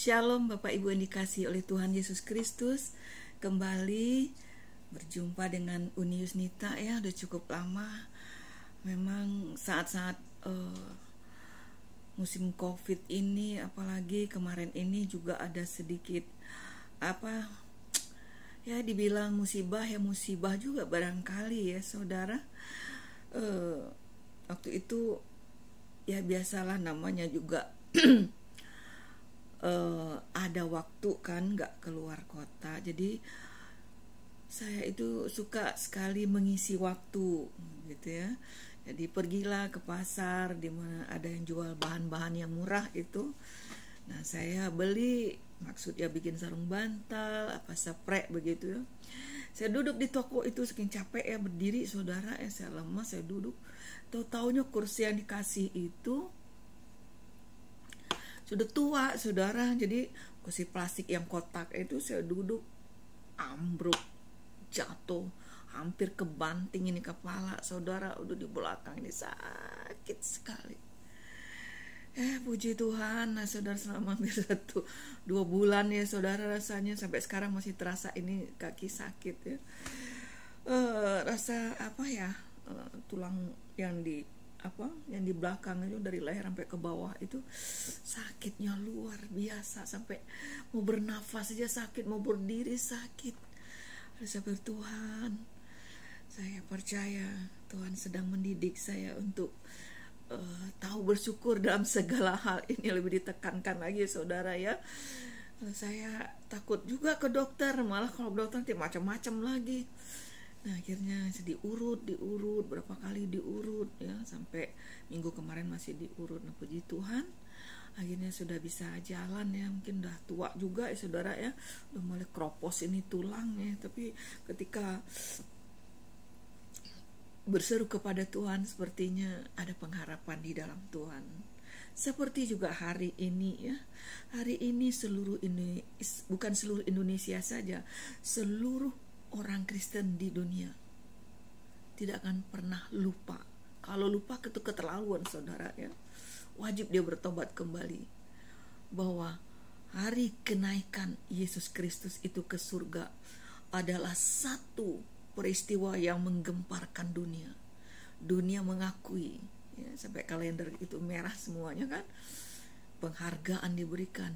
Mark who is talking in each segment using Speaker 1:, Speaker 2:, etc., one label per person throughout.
Speaker 1: Shalom Bapak Ibu yang dikasihi oleh Tuhan Yesus Kristus. Kembali berjumpa dengan Uni Yusnita ya, udah cukup lama. Memang saat-saat musim Covid ini, apalagi kemarin ini juga ada sedikit dibilang musibah ya, musibah juga barangkali ya saudara. Waktu itu ya biasalah, namanya juga ada waktu kan nggak keluar kota, jadi saya itu suka sekali mengisi waktu gitu ya. Jadi pergilah ke pasar di mana ada yang jual bahan-bahan yang murah itu. Nah saya beli, maksudnya bikin sarung bantal, spray begitu ya. Saya duduk di toko itu, saking capek ya berdiri saudara ya, saya lemas, saya duduk. Tahu-taunya kursi yang dikasih itu sudah tua saudara, jadi kursi plastik yang kotak itu saya duduk, ambruk, jatuh, hampir kebanting ini kepala saudara, udah di belakang ini sakit sekali. Puji Tuhan, nah saudara, selama hampir 1-2 bulan ya saudara, rasanya sampai sekarang masih terasa ini kaki sakit ya. Rasa tulang yang di belakang itu, dari leher sampai ke bawah itu sakitnya luar biasa, sampai mau bernafas saja sakit, mau berdiri sakit. Saya bertuhan, saya percaya Tuhan sedang mendidik saya untuk tahu bersyukur dalam segala hal. Ini lebih ditekankan lagi saudara ya. Saya takut juga ke dokter, malah kalau dokter nanti macam-macam lagi. Nah akhirnya diurut berapa kali diurut ya, sampai minggu kemarin masih diurut. Nah puji Tuhan, akhirnya sudah bisa jalan ya. Mungkin udah tua juga ya saudara ya, udah mulai keropos ini tulang ya. Tapi ketika berseru kepada Tuhan, sepertinya ada pengharapan di dalam Tuhan. Seperti juga hari ini ya, hari ini bukan seluruh Indonesia saja, seluruh orang Kristen di dunia tidak akan pernah lupa. Kalau lupa itu keterlaluan saudara ya. Wajib dia bertobat kembali, bahwa hari kenaikan Yesus Kristus itu ke surga adalah satu peristiwa yang menggemparkan dunia. Dunia mengakui ya, sampai kalender itu merah semuanya kan. Penghargaan diberikan.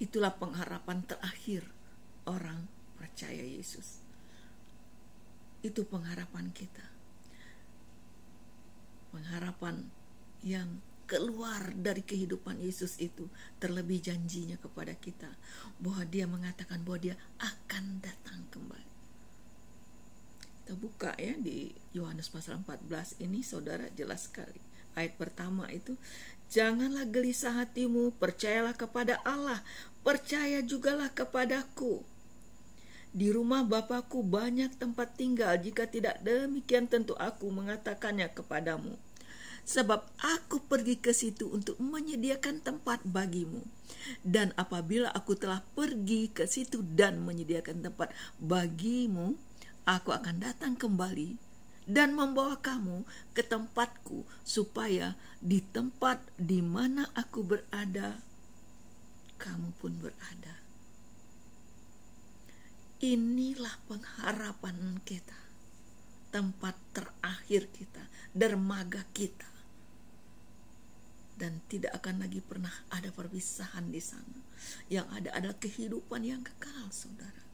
Speaker 1: Itulah pengharapan terakhir orang percaya Yesus. Itu pengharapan kita, pengharapan yang keluar dari kehidupan Yesus itu. Terlebih janjinya kepada kita, bahwa dia mengatakan bahwa dia akan datang kembali. Kita buka ya di Yohanes pasal 14 ini saudara, jelas sekali. Ayat pertama itu, janganlah gelisah hatimu, percayalah kepada Allah, percaya jugalah kepadaku. Di rumah Bapakku banyak tempat tinggal, jika tidak demikian tentu aku mengatakannya kepadamu. Sebab aku pergi ke situ untuk menyediakan tempat bagimu. Dan apabila aku telah pergi ke situ dan menyediakan tempat bagimu, aku akan datang kembali dan membawa kamu ke tempatku, supaya di tempat di mana aku berada, kamu pun berada. Inilah pengharapan kita, tempat terakhir kita, dermaga kita, dan tidak akan lagi pernah ada perpisahan di sana. Yang ada adalah kehidupan yang kekal saudara.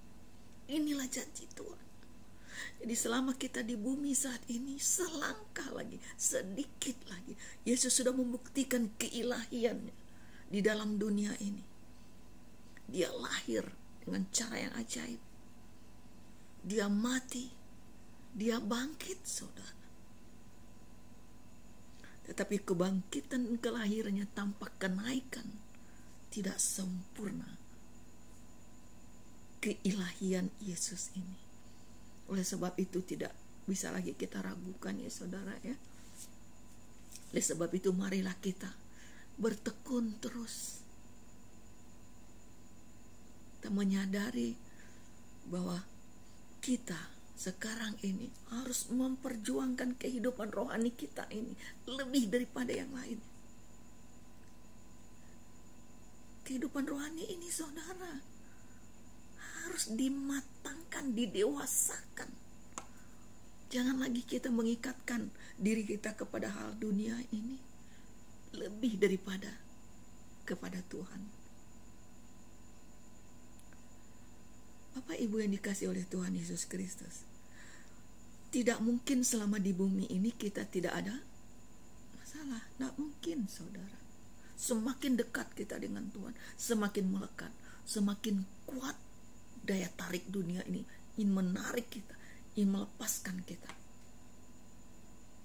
Speaker 1: Inilah janji Tuhan. Jadi selama kita di bumi saat ini, selangkah lagi, sedikit lagi, Yesus sudah membuktikan keilahiannya di dalam dunia ini. Dia lahir dengan cara yang ajaib. Dia mati, dia bangkit saudara. Tetapi kebangkitan dan kelahirannya tanpa kenaikan tidak sempurna keilahian Yesus ini. Oleh sebab itu tidak bisa lagi kita ragukan ya saudara ya. Oleh sebab itu marilah kita bertekun terus. Kita menyadari bahwa kita sekarang ini harus memperjuangkan kehidupan rohani kita ini lebih daripada yang lain. kehidupan rohani ini, saudara, harus dimatangkan, didewasakan. Jangan lagi kita mengikatkan diri kita kepada hal dunia ini lebih daripada kepada Tuhan. Bapak Ibu yang dikasihi oleh Tuhan Yesus Kristus, tidak mungkin selama di bumi ini kita tidak ada masalah. Tidak mungkin, saudara. Semakin dekat kita dengan Tuhan, semakin melekat, semakin kuat daya tarik dunia ini ingin menarik kita, ingin melepaskan kita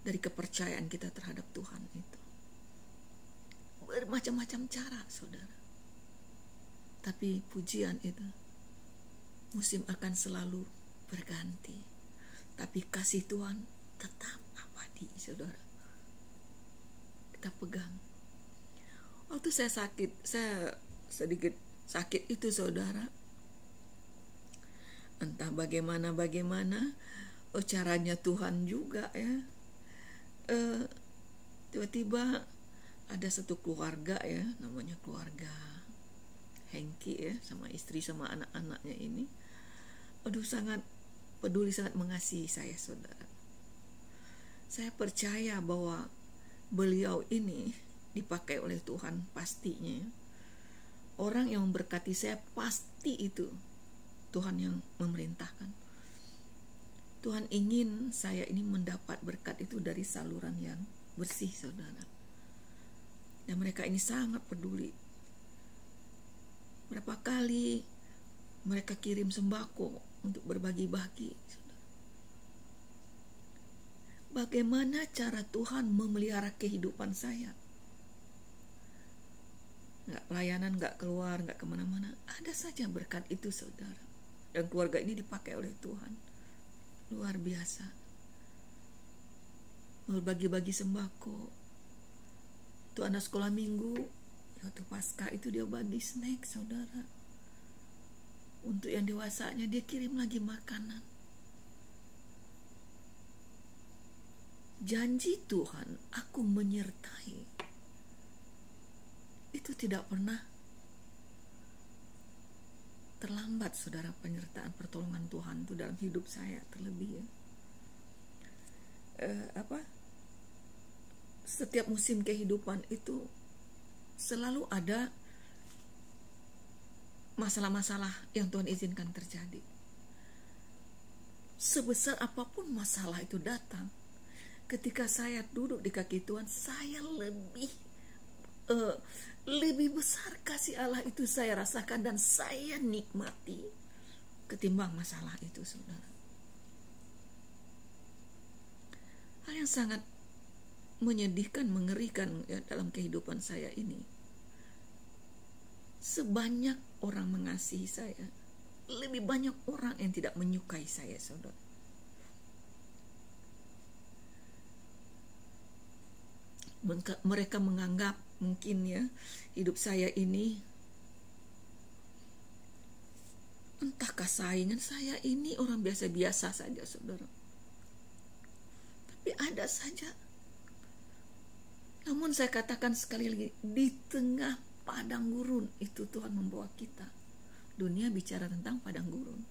Speaker 1: dari kepercayaan kita terhadap Tuhan itu. Bermacam-macam cara, saudara. Tapi pujian itu, musim akan selalu berganti, tapi kasih Tuhan tetap abadi, saudara. Kita pegang. Waktu saya sakit, saya sedikit sakit itu, saudara, entah bagaimana caranya Tuhan juga ya. Tiba-tiba ada satu keluarga ya, namanya keluarga Hengki ya, sama istri sama anak-anaknya ini. Aduh, sangat peduli, sangat mengasihi saya, saudara. Saya percaya bahwa beliau ini dipakai oleh Tuhan pastinya. Orang yang memberkati saya pasti itu Tuhan yang memerintahkan. Tuhan ingin saya ini mendapat berkat itu dari saluran yang bersih, saudara. Dan mereka ini sangat peduli. Berapa kali mereka kirim sembako untuk berbagi-bagi, saudara. Bagaimana cara Tuhan memelihara kehidupan saya? Nggak pelayanan, nggak keluar, nggak kemana-mana. Ada saja berkat itu, saudara. Dan keluarga ini dipakai oleh Tuhan. Luar biasa. Berbagi-bagi sembako. Itu anak sekolah minggu, waktu Paskah itu dia bagi snack, saudara. Untuk yang dewasanya dia kirim lagi makanan. Janji Tuhan, aku menyertai. Itu tidak pernah terlambat, saudara, penyertaan pertolongan Tuhan itu dalam hidup saya, terlebih ya. Setiap musim kehidupan itu selalu ada masalah-masalah yang Tuhan izinkan terjadi. Sebesar apapun masalah itu datang, ketika saya duduk di kaki Tuhan, saya lebih besar kasih Allah itu saya rasakan dan saya nikmati ketimbang masalah itu, saudara. Hal yang sangat menyedihkan, mengerikan ya, dalam kehidupan saya ini, sebanyak orang mengasihi saya, lebih banyak orang yang tidak menyukai saya, saudara. Mereka menganggap mungkin ya hidup saya ini, entahkah saingan saya ini orang biasa-biasa saja, saudara. Tapi ada saja. Namun saya katakan sekali lagi, di tengah padang gurun itu Tuhan membawa kita. Dunia bicara tentang padang gurun.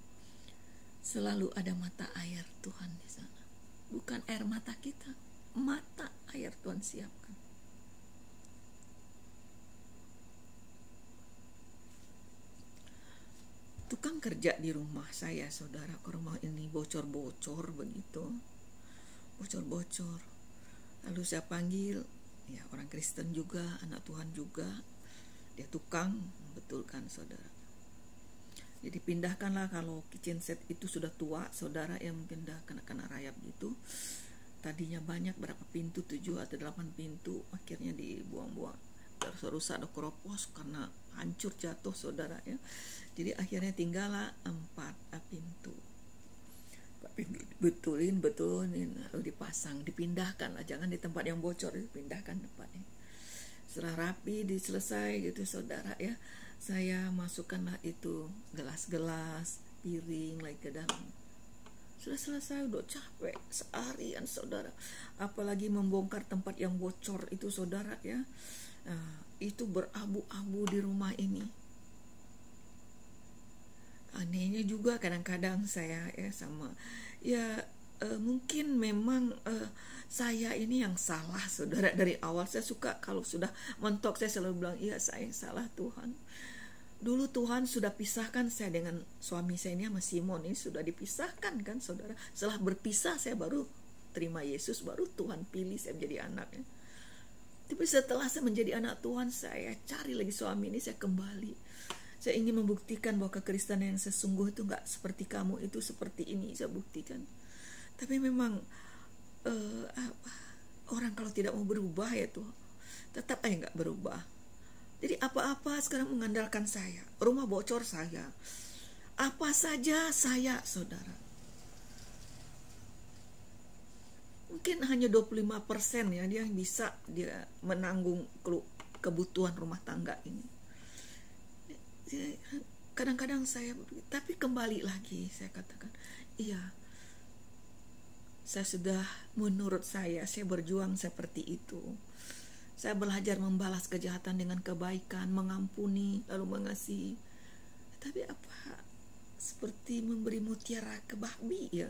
Speaker 1: Selalu ada mata air Tuhan di sana. Bukan air mata kita, mata air Tuhan siapkan. Tukang kerja di rumah saya, saudara, ke rumah ini bocor-bocor begitu. Bocor-bocor. Lalu saya panggil, ya orang Kristen juga, anak Tuhan juga. Dia tukang, betul kan, saudara. Jadi pindahkanlah, kalau kitchen set itu sudah tua, saudara, yang pindah kena rayap gitu. Tadinya banyak, berapa pintu, 7 atau 8 pintu, akhirnya dibuang-buang. Rusak ada keropos karena hancur jatuh, saudara ya. Jadi akhirnya tinggallah 4 pintu. Betulin lalu dipasang, dipindahkan lah, jangan di tempat yang bocor, dipindahkan tempatnya. Setelah rapi, diselesai gitu, saudara ya, saya masukkanlah itu gelas-gelas, piring lagi ke dalam. Sudah selesai, udah capek seharian, saudara. Apalagi membongkar tempat yang bocor itu, saudara ya. itu berabu-abu di rumah ini. Anehnya juga kadang-kadang saya sama mungkin memang saya ini yang salah, saudara. Dari awal saya suka kalau sudah mentok saya selalu bilang, iya saya yang salah Tuhan. Dulu Tuhan sudah pisahkan saya dengan suami saya ini sama Simon ini, sudah dipisahkan kan saudara. Setelah berpisah saya baru terima Yesus, baru Tuhan pilih saya menjadi anaknya. Tapi setelah saya menjadi anak Tuhan, saya cari lagi suami ini, saya kembali. Saya ingin membuktikan bahwa kekristenan yang sesungguh itu gak seperti kamu, itu seperti ini, saya buktikan. Tapi memang orang kalau tidak mau berubah ya tuh, tetap aja gak berubah. Jadi apa-apa sekarang mengandalkan saya. Rumah bocor saya, apa saja saya, saudara. Mungkin hanya 25% ya dia bisa dia menanggung kebutuhan rumah tangga ini. Kadang-kadang saya, tapi kembali lagi saya katakan, iya, saya sudah, menurut saya berjuang seperti itu. Saya belajar membalas kejahatan dengan kebaikan, mengampuni, lalu mengasihi. Tapi apa, seperti memberi mutiara ke babi ya,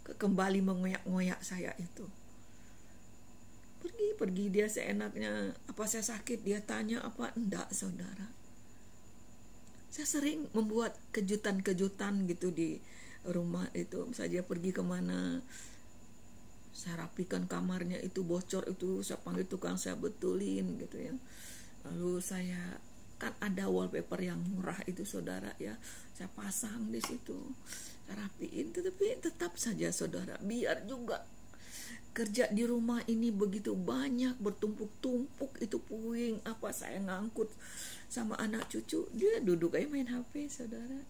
Speaker 1: kembali mengoyak-ngoyak saya itu. Pergi dia seenaknya, apa saya sakit dia tanya apa, enggak saudara. Saya sering membuat kejutan-kejutan gitu di rumah itu. Misalnya pergi kemana, saya rapikan kamarnya itu bocor itu, saya panggil tukang, saya betulin gitu ya. Lalu saya kan ada wallpaper yang murah itu saudara ya, saya pasang di situ, saya rapiin. Tapi tetap saja saudara, biar juga kerja di rumah ini begitu banyak, bertumpuk-tumpuk itu puing apa saya ngangkut sama anak cucu, dia duduk aja main HP saudara.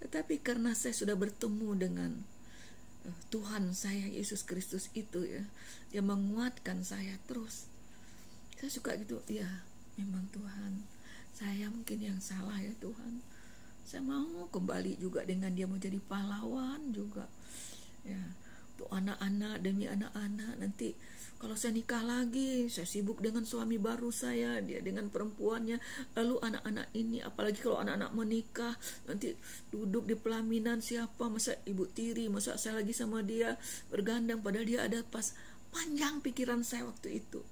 Speaker 1: Tetapi karena saya sudah bertemu dengan Tuhan saya Yesus Kristus itu ya, dia menguatkan saya terus. Saya suka gitu, ya memang Tuhan, saya mungkin yang salah ya Tuhan. Saya mau kembali juga dengan dia, mau jadi pahlawan juga ya, untuk anak-anak, demi anak-anak. Nanti kalau saya nikah lagi, saya sibuk dengan suami baru saya, dia dengan perempuannya, lalu anak-anak ini, apalagi kalau anak-anak menikah, nanti duduk di pelaminan siapa, masa ibu tiri, masa saya lagi sama dia bergandang, padahal dia ada pas. Panjang pikiran saya waktu itu.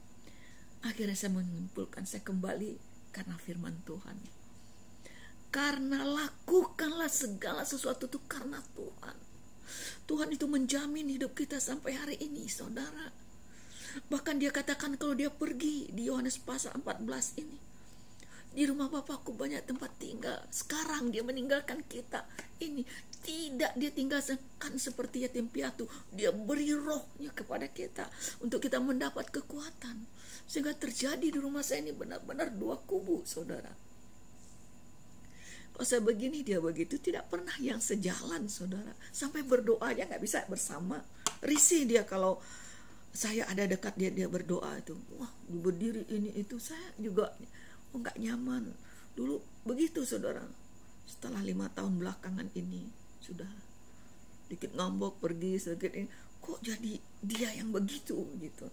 Speaker 1: Akhirnya saya menyimpulkan, saya kembali karena firman Tuhan. Karena lakukanlah segala sesuatu itu karena Tuhan. Tuhan itu menjamin hidup kita sampai hari ini saudara. Bahkan dia katakan kalau dia pergi di Yohanes pasal 14 ini, di rumah Bapakku banyak tempat tinggal. Sekarang dia meninggalkan kita ini, tidak dia tinggalkan seperti yatim piatu. Dia beri rohnya kepada kita untuk kita mendapat kekuatan. Sehingga terjadi di rumah saya ini benar-benar dua kubu saudara. Kalau saya begini, dia begitu, tidak pernah yang sejalan saudara. Sampai berdoa aja gak bisa bersama. Risih dia kalau saya ada dekat dia berdoa itu. Wah, berdiri ini itu, saya juga gak nyaman. Dulu begitu saudara. Setelah 5 tahun belakangan ini, sudah dikit ngambek pergi, sedikit ini, kok jadi dia yang begitu gitu.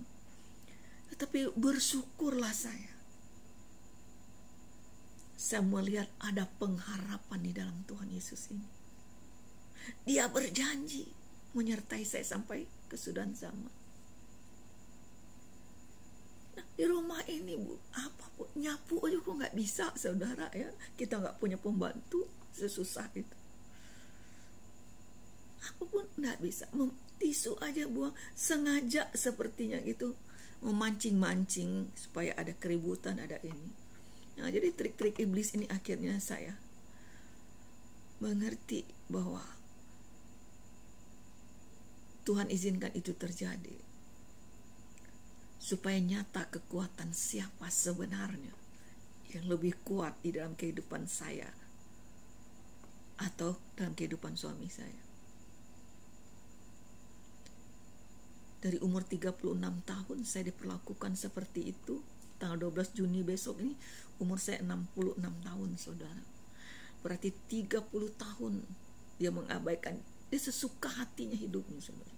Speaker 1: Tetapi bersyukurlah saya melihat ada pengharapan di dalam Tuhan Yesus ini. Dia berjanji menyertai saya sampai kesudahan zaman. Nah, di rumah ini apapun nyapu aja kok nggak bisa saudara ya. Kita nggak punya pembantu, sesusah itu. Apapun nggak bisa. Tisu aja buang, sengaja sepertinya gitu, memancing-mancing supaya ada keributan, ada ini. Nah, jadi trik-trik iblis ini akhirnya saya mengerti bahwa Tuhan izinkan itu terjadi supaya nyata kekuatan siapa sebenarnya yang lebih kuat di dalam kehidupan saya atau dalam kehidupan suami saya. Dari umur 36 tahun saya diperlakukan seperti itu. Tanggal 12 Juni besok ini umur saya 66 tahun saudara. Berarti 30 tahun dia mengabaikan, dia sesuka hatinya hidupnya saudara.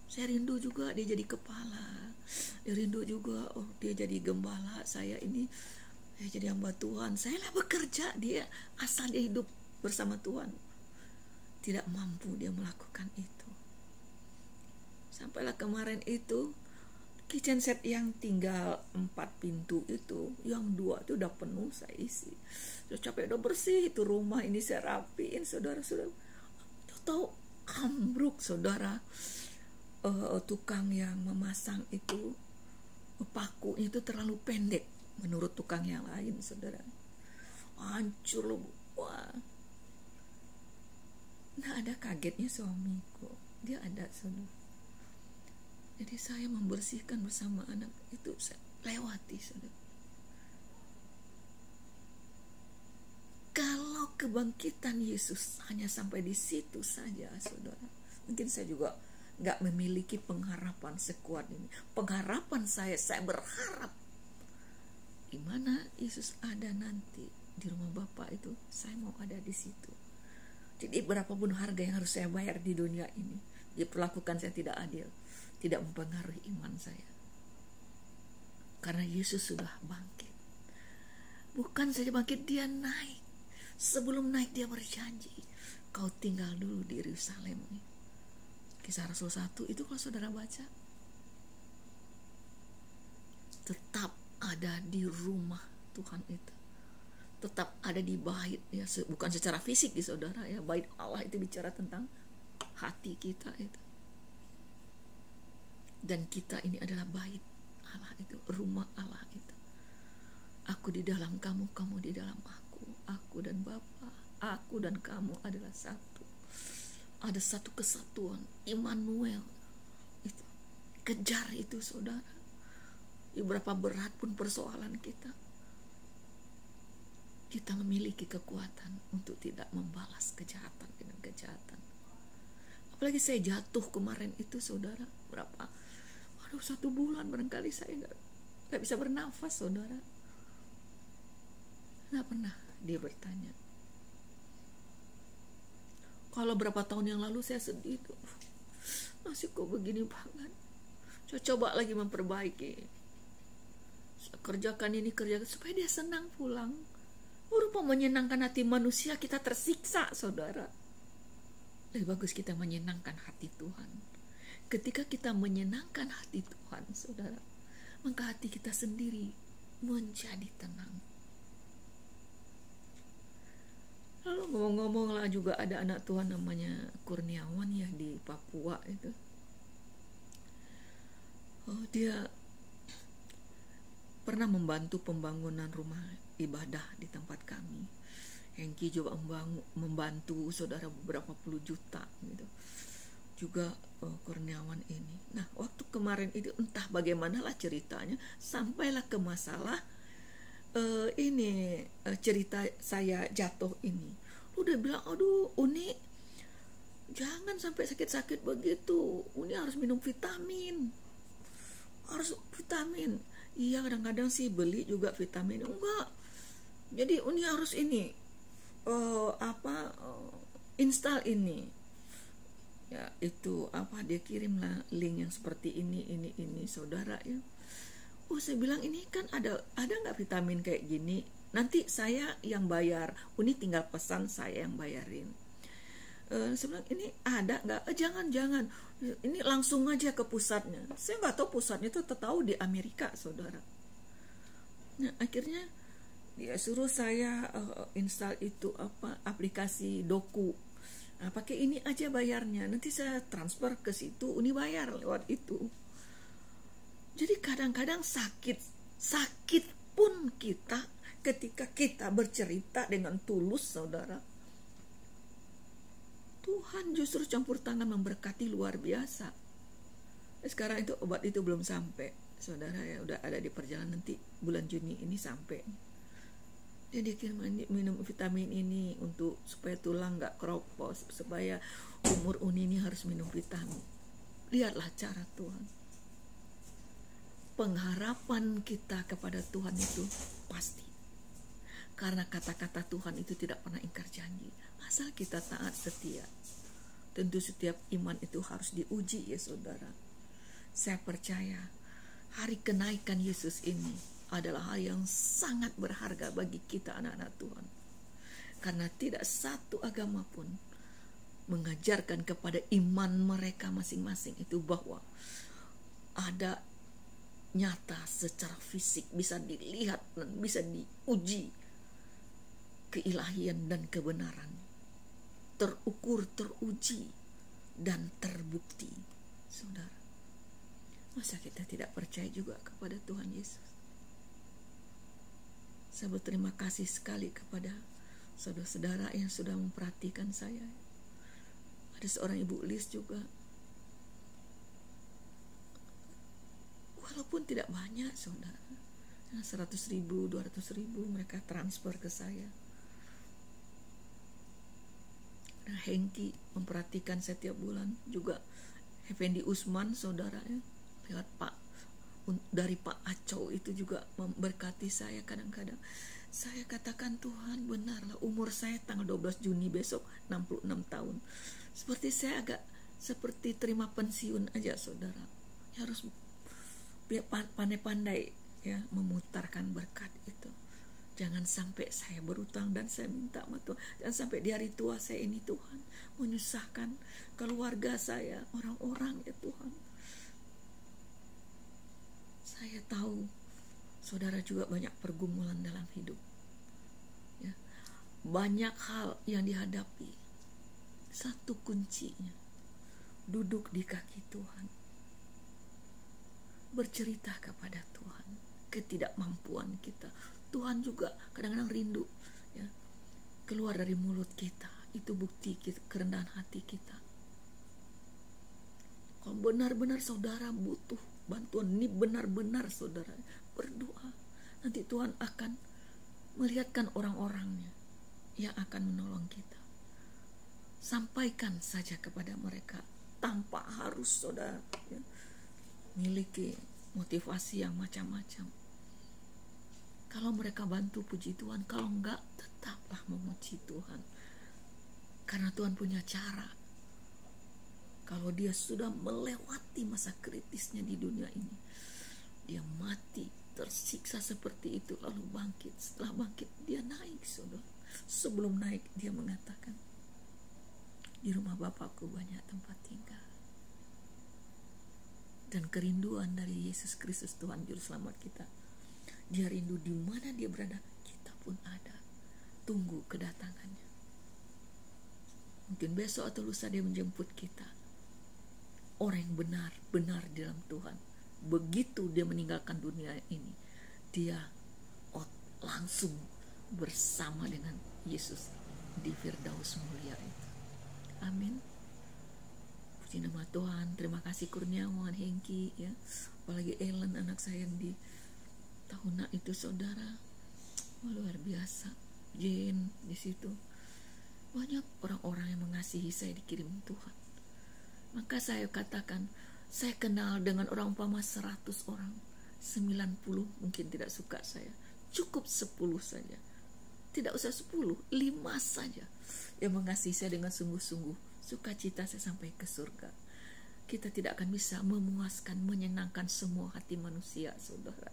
Speaker 1: Saya rindu juga dia jadi kepala, rindu juga dia jadi gembala, saya ini jadi hamba Tuhan. Saya lah bekerja, dia asal dia hidup bersama Tuhan tidak mampu dia melakukan itu. Sampailah kemarin itu kitchen set yang tinggal 4 pintu itu, yang 2 itu udah penuh saya isi. Sudah capek, udah bersih itu rumah ini saya rapiin, saudara-saudara. Tahu ambruk, saudara. Tukang yang memasang itu pakunya itu terlalu pendek menurut tukang yang lain, saudara. Hancur loh. Wah. Nah, ada kagetnya suamiku. Dia ada, saudara. Jadi saya membersihkan bersama anak itu, saya lewati, saudara. Kalau kebangkitan Yesus hanya sampai di situ saja, saudara, mungkin saya juga gak memiliki pengharapan sekuat ini. Pengharapan saya berharap di mana Yesus ada nanti di rumah Bapa itu, saya mau ada di situ. Jadi berapapun harga yang harus saya bayar di dunia ini, diperlakukan saya tidak adil, tidak mempengaruhi iman saya. Karena Yesus sudah bangkit. Bukan saja bangkit, dia naik. Sebelum naik dia berjanji, kau tinggal dulu di Yerusalem. Kisah Rasul 1 itu kalau saudara baca, tetap ada di rumah Tuhan itu, tetap ada di bait ya, bukan secara fisik di saudara ya. Bait Allah itu bicara tentang hati kita itu, dan kita ini adalah bait Allah itu, rumah Allah itu. Aku di dalam kamu, kamu di dalam aku dan Bapa, aku dan kamu adalah satu. Ada satu kesatuan, Immanuel itu. Kejar itu, saudara. Berapa berat pun persoalan kita, kita memiliki kekuatan untuk tidak membalas kejahatan dengan kejahatan. Apalagi saya jatuh kemarin itu, saudara, berapa? 1 bulan barangkali saya nggak bisa bernafas, saudara. Nggak pernah dia bertanya. Kalau berapa tahun yang lalu saya sedih tuh, masih kok begini banget. Saya coba lagi memperbaiki, saya kerjakan ini, kerjakan supaya dia senang pulang. Berupa menyenangkan hati manusia, kita tersiksa, saudara. Lebih bagus kita menyenangkan hati Tuhan. Ketika kita menyenangkan hati Tuhan, saudara, maka hati kita sendiri menjadi tenang. Lalu ngomong-ngomong lah, juga ada anak Tuhan namanya Kurniawan ya di Papua itu. Dia pernah membantu pembangunan rumah ibadah di tempat kami. Hengki juga membantu saudara beberapa puluh juta gitu. Juga Kurniawan ini. Nah, waktu kemarin itu entah bagaimanalah ceritanya, sampailah ke masalah cerita saya jatuh ini. Udah bilang, aduh Uni, jangan sampai sakit-sakit begitu. Uni harus minum vitamin. Harus vitamin. Iya, kadang-kadang sih beli juga vitamin. Enggak. Jadi Uni harus ini install ini. Ya, itu dia kirimlah link yang seperti ini saudara ya. Saya bilang, ini kan ada nggak vitamin kayak gini? Nanti saya yang bayar. Uni tinggal pesan, saya yang bayarin. Saya bilang, ini ada nggak? Jangan. Ini langsung aja ke pusatnya. Saya nggak tahu pusatnya itu, tahu di Amerika, saudara. Nah, akhirnya dia suruh saya install itu aplikasi Doku. Nah, pakai ini aja bayarnya. Nanti saya transfer ke situ, Uni bayar lewat itu. Jadi kadang-kadang sakit pun kita, ketika kita bercerita dengan tulus, saudara, Tuhan justru campur tangan memberkati luar biasa. Sekarang itu obat itu belum sampai, saudara ya, udah ada di perjalanan, nanti bulan Juni ini sampai. Jadi minum vitamin ini untuk supaya tulang nggak keropos, supaya umur Uni ini harus minum vitamin. Lihatlah cara Tuhan. Pengharapan kita kepada Tuhan itu pasti. Karena kata-kata Tuhan itu tidak pernah ingkar janji, asal kita taat setia. Tentu setiap iman itu harus diuji ya saudara. Saya percaya hari kenaikan Yesus ini adalah hal yang sangat berharga bagi kita anak-anak Tuhan. Karena tidak satu agama pun mengajarkan kepada iman mereka masing-masing itu bahwa ada nyata secara fisik, bisa dilihat dan bisa diuji keilahian dan kebenaran, terukur, teruji, dan terbukti. Saudara, masa kita tidak percaya juga kepada Tuhan Yesus? Saya berterima kasih sekali kepada saudara-saudara yang sudah memperhatikan saya. Ada seorang Ibu Lis juga, walaupun tidak banyak saudara, 100.000, 200.000 mereka transfer ke saya. Nah, Hengki memperhatikan setiap bulan juga. Effendi Usman saudara ya, lihat dari Pak Aco itu juga memberkati saya. Kadang-kadang saya katakan, Tuhan benarlah, umur saya tanggal 12 Juni besok 66 tahun. Seperti saya agak seperti terima pensiun aja saudara. Ya, harus pandai-pandai ya memutarkan berkat itu. Jangan sampai saya berutang, dan saya minta sama Tuhan, jangan sampai di hari tua saya ini Tuhan menyusahkan keluarga saya, orang-orang ya Tuhan. Saya tahu saudara juga banyak pergumulan dalam hidup ya. Banyak hal yang dihadapi. Satu kuncinya, duduk di kaki Tuhan, bercerita kepada Tuhan ketidakmampuan kita. Tuhan juga kadang-kadang rindu ya, keluar dari mulut kita. Itu bukti kerendahan hati kita. Kalau benar-benar saudara butuh bantuan, ini benar-benar saudara berdoa, nanti Tuhan akan melihatkan orang-orangnya yang akan menolong kita. Sampaikan saja kepada mereka tanpa harus saudara ya, miliki motivasi yang macam-macam. Kalau mereka bantu, puji Tuhan. Kalau enggak, tetaplah memuji Tuhan. Karena Tuhan punya cara. Kalau dia sudah melewati masa kritisnya di dunia ini, dia mati, tersiksa seperti itu, lalu bangkit. Setelah bangkit, dia naik saudara. Sebelum naik, dia mengatakan, di rumah Bapakku banyak tempat tinggal. Dan kerinduan dari Yesus Kristus Tuhan Juru Selamat kita, dia rindu di mana dia berada, kita pun ada. Tunggu kedatangannya. Mungkin besok atau lusa dia menjemput kita. Orang yang benar-benar di dalam Tuhan, begitu dia meninggalkan dunia ini, dia langsung bersama dengan Yesus di Firdaus mulia itu. Amin. Puji nama Tuhan. Terima kasih Kurniawan, Hengki ya, apalagi Ellen anak saya yang di tahun itu saudara, luar biasa. Jane di situ, banyak orang-orang yang mengasihi saya, dikirim Tuhan. Maka saya katakan, saya kenal dengan orang umpama 100 orang, 90 mungkin tidak suka saya, cukup 10 saja, tidak usah 10, 5 saja yang mengasihi saya dengan sungguh-sungguh, sukacita saya sampai ke surga. Kita tidak akan bisa memuaskan, menyenangkan semua hati manusia saudara,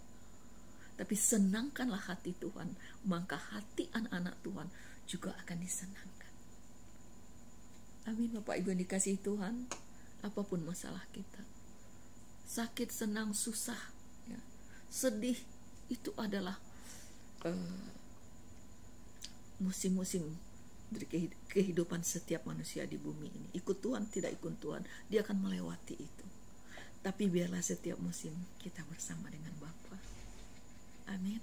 Speaker 1: tapi senangkanlah hati Tuhan, maka hati anak-anak Tuhan juga akan disenangkan. Amin. Bapak Ibu yang dikasihi Tuhan, apapun masalah kita, sakit, senang, susah ya, sedih, itu adalah musim-musim dari kehidupan setiap manusia di bumi ini. Ikut Tuhan, tidak ikut Tuhan, dia akan melewati itu. Tapi biarlah setiap musim kita bersama dengan Bapa. Amin.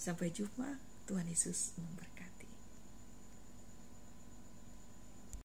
Speaker 1: Sampai jumpa. Tuhan Yesus memberkati.